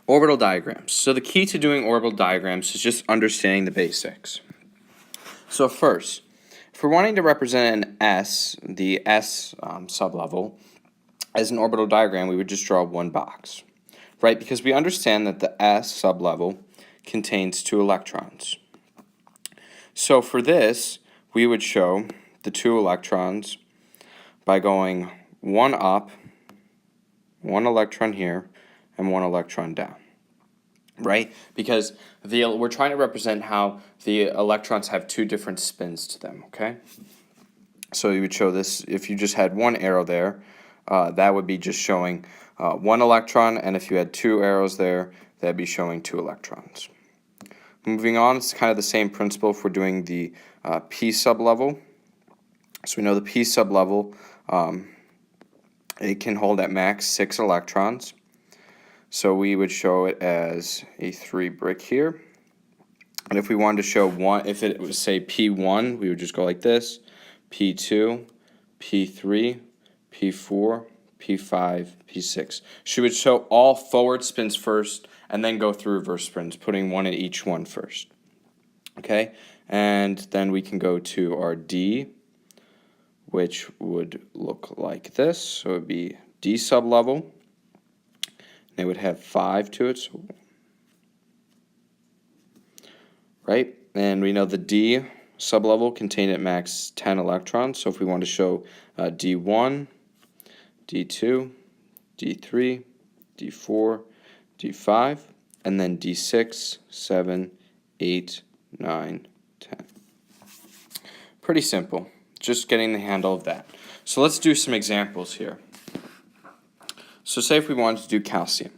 Orbital diagrams. So the key to doing orbital diagrams is just understanding the basics. So first, if we're wanting to represent an S, the S sublevel, as an orbital diagram, we would just draw one box, right? Because we understand that the S sublevel contains 2 electrons. So for this, we would show the 2 electrons by going one up, 1 electron here, and 1 electron down, right? Because we're trying to represent how the electrons have 2 different spins to them, okay? So you would show this, if you just had 1 arrow there, that would be just showing 1 electron, and if you had 2 arrows there, that'd be showing 2 electrons. Moving on, it's kind of the same principle if we're doing the P sublevel. So we know the P sublevel, it can hold at max 6 electrons. So we would show it as a 3 brick here. And if we wanted to show one, if it was say P1, we would just go like this: P2, P3, P4, P5, P6. She would show all forward spins first and then go through reverse spins, putting 1 in each one first. Okay, and then we can go to our D, which would look like this. So it would be D sublevel. It would have 5 to it, so, right? And we know the D sublevel contained at max 10 electrons. So if we want to show D1, D2, D3, D4, D5, and then D6, 7, 8, 9, 10. Pretty simple, just getting the handle of that. So let's do some examples here. So say if we wanted to do calcium.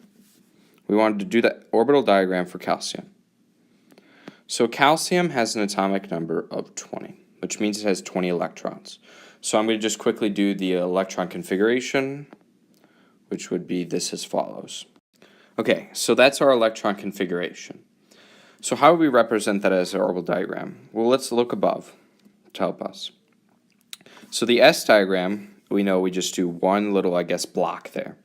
We wanted to do the orbital diagram for calcium. So calcium has an atomic number of 20, which means it has 20 electrons. So I'm going to just quickly do the electron configuration, which would be this as follows. Okay, so that's our electron configuration. So how would we represent that as an orbital diagram? Well, let's look above to help us. So the S diagram, we know we just do one little, I guess, block there.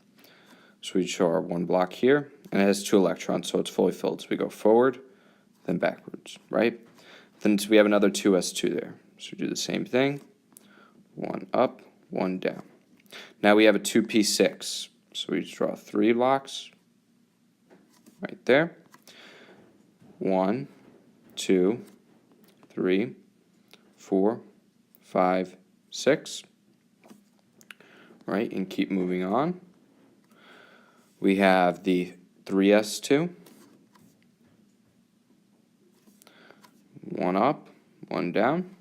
So we show our 1 block here, and it has 2 electrons, so it's fully filled. So we go forward, then backwards, right? Then we have another 2s2 there. So we do the same thing, 1 up, 1 down. Now we have a 2p6, so we just draw 3 blocks right there. 1, 2, 3, 4, 5, 6, right, and keep moving on. We have the 3s2, 1 up, 1 down.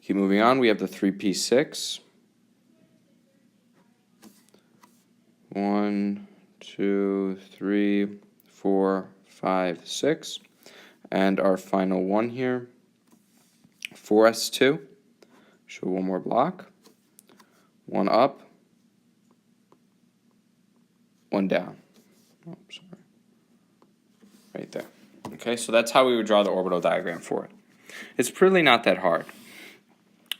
Keep moving on, we have the 3p6, 1, 2, 3, 4, 5, 6, and our final one here, 4s2, show 1 more block, 1 up, 1 down. Oh, sorry. Right there. Okay, so that's how we would draw the orbital diagram for it. It's really not that hard.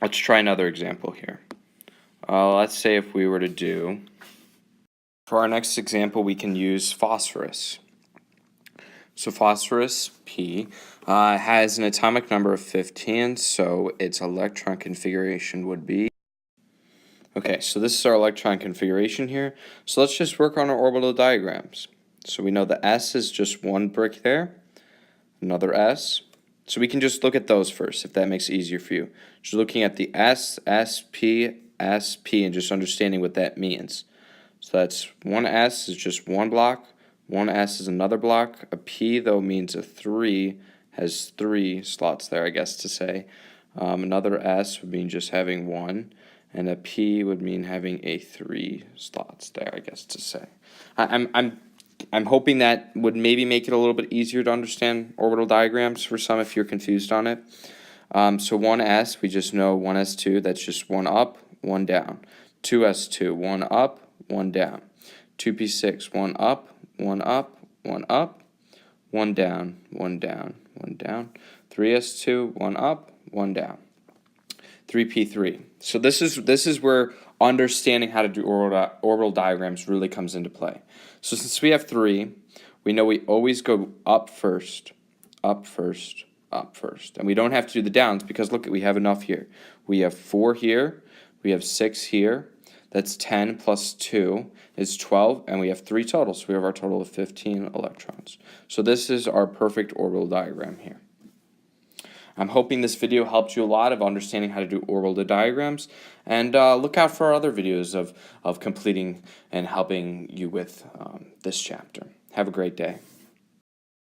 Let's try another example here. Let's say if we were to do, for our next example, we can use phosphorus. So phosphorus, P, has an atomic number of 15, so its electron configuration would be. Okay, so this is our electron configuration here. So let's just work on our orbital diagrams. So we know the S is just 1 brick there, another S. So we can just look at those first, if that makes it easier for you. Just looking at the S, SP, SP, and just understanding what that means. So that's 1 S is just 1 block, 1 S is another block. A P, though, means a 3, has 3 slots there, I guess to say. Another S would mean just having 1. And a P would mean having a 3 slots there, I guess to say. I'm hoping that would maybe make it a little bit easier to understand orbital diagrams for some if you're confused on it. So 1s, we just know 1s2, that's just 1 up, 1 down. 2s2, 1 up, 1 down. 2p6, 1 up, 1 up, 1 up, 1 down, 1 down, 1 down. 3s2, 1 up, 1 down. 3p3. So this is where understanding how to do orbital diagrams really comes into play. So since we have 3, we know we always go up first, up first, up first. And we don't have to do the downs because look, we have enough here. We have 4 here, we have 6 here. That's 10 plus 2 is 12, and we have 3 total. So we have our total of 15 electrons. So this is our perfect orbital diagram here. I'm hoping this video helped you a lot of understanding how to do orbital diagrams, and look out for our other videos of completing and helping you with this chapter. Have a great day.